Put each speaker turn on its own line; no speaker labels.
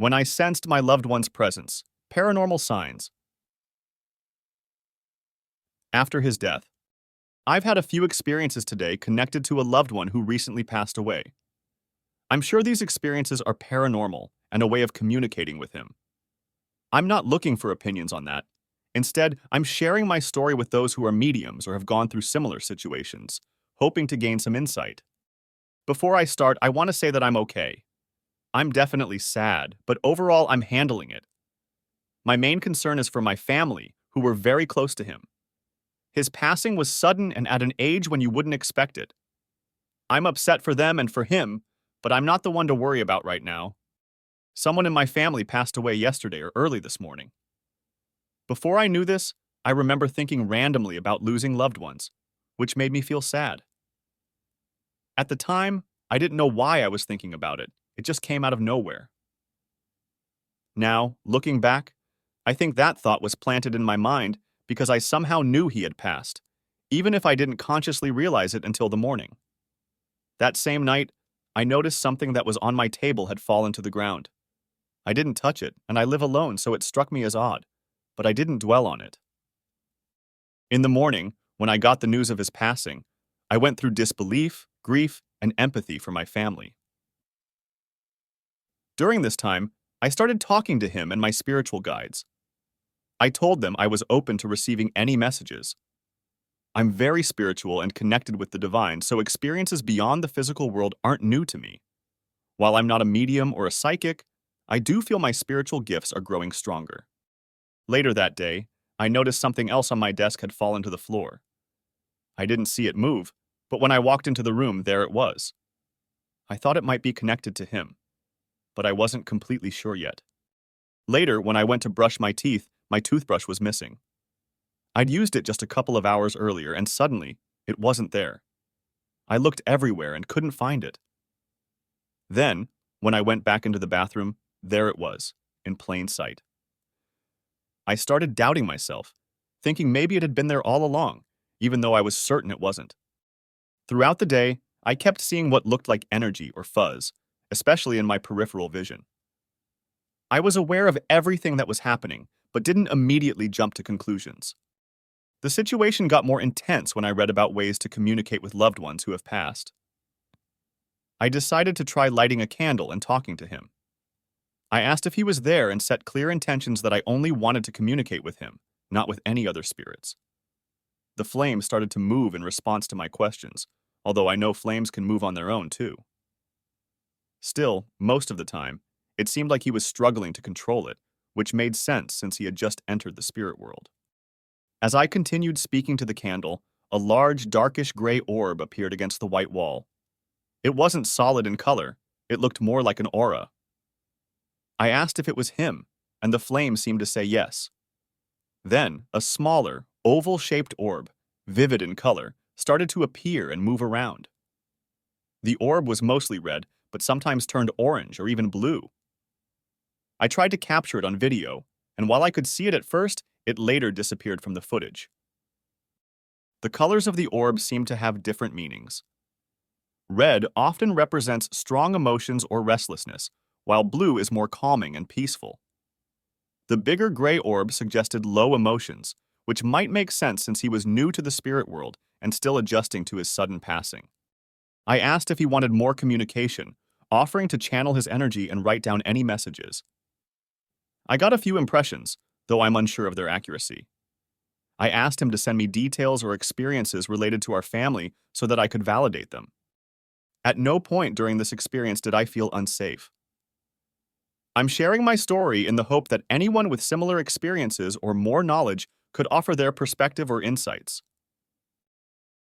When I sensed my loved one's presence. Paranormal signs. After his death. I've had a few experiences today connected to a loved one who recently passed away. I'm sure these experiences are paranormal and a way of communicating with him. I'm not looking for opinions on that. Instead, I'm sharing my story with those who are mediums or have gone through similar situations, hoping to gain some insight. Before I start, I want to say that I'm okay. I'm definitely sad, but overall I'm handling it. My main concern is for my family, who were very close to him. His passing was sudden and at an age when you wouldn't expect it. I'm upset for them and for him, but I'm not the one to worry about right now. Someone in my family passed away yesterday or early this morning. Before I knew this, I remember thinking randomly about losing loved ones, which made me feel sad. At the time, I didn't know why I was thinking about it. It just came out of nowhere. Now, looking back, I think that thought was planted in my mind because I somehow knew he had passed, even if I didn't consciously realize it until the morning. That same night, I noticed something that was on my table had fallen to the ground. I didn't touch it, and I live alone, so it struck me as odd, but I didn't dwell on it. In the morning, when I got the news of his passing, I went through disbelief, grief, and empathy for my family. During this time, I started talking to him and my spiritual guides. I told them I was open to receiving any messages. I'm very spiritual and connected with the divine, so experiences beyond the physical world aren't new to me. While I'm not a medium or a psychic, I do feel my spiritual gifts are growing stronger. Later that day, I noticed something else on my desk had fallen to the floor. I didn't see it move, but when I walked into the room, there it was. I thought it might be connected to him, but I wasn't completely sure yet. Later, when I went to brush my teeth, my toothbrush was missing. I'd used it just a couple of hours earlier, and suddenly, it wasn't there. I looked everywhere and couldn't find it. Then, when I went back into the bathroom, there it was, in plain sight. I started doubting myself, thinking maybe it had been there all along, even though I was certain it wasn't. Throughout the day, I kept seeing what looked like energy or fuzz, especially in my peripheral vision. I was aware of everything that was happening, but didn't immediately jump to conclusions. The situation got more intense when I read about ways to communicate with loved ones who have passed. I decided to try lighting a candle and talking to him. I asked if he was there and set clear intentions that I only wanted to communicate with him, not with any other spirits. The flame started to move in response to my questions, although I know flames can move on their own too. Still, most of the time, it seemed like he was struggling to control it, which made sense since he had just entered the spirit world. As I continued speaking to the candle, a large, darkish gray orb appeared against the white wall. It wasn't solid in color, it looked more like an aura. I asked if it was him, and the flame seemed to say yes. Then, a smaller, oval-shaped orb, vivid in color, started to appear and move around. The orb was mostly red, but sometimes turned orange or even blue. I tried to capture it on video, and while I could see it at first, it later disappeared from the footage. The colors of the orb seemed to have different meanings. Red often represents strong emotions or restlessness, while blue is more calming and peaceful. The bigger gray orb suggested low emotions, which might make sense since he was new to the spirit world and still adjusting to his sudden passing. I asked if he wanted more communication, offering to channel his energy and write down any messages. I got a few impressions, though I'm unsure of their accuracy. I asked him to send me details or experiences related to our family so that I could validate them. At no point during this experience did I feel unsafe. I'm sharing my story in the hope that anyone with similar experiences or more knowledge could offer their perspective or insights.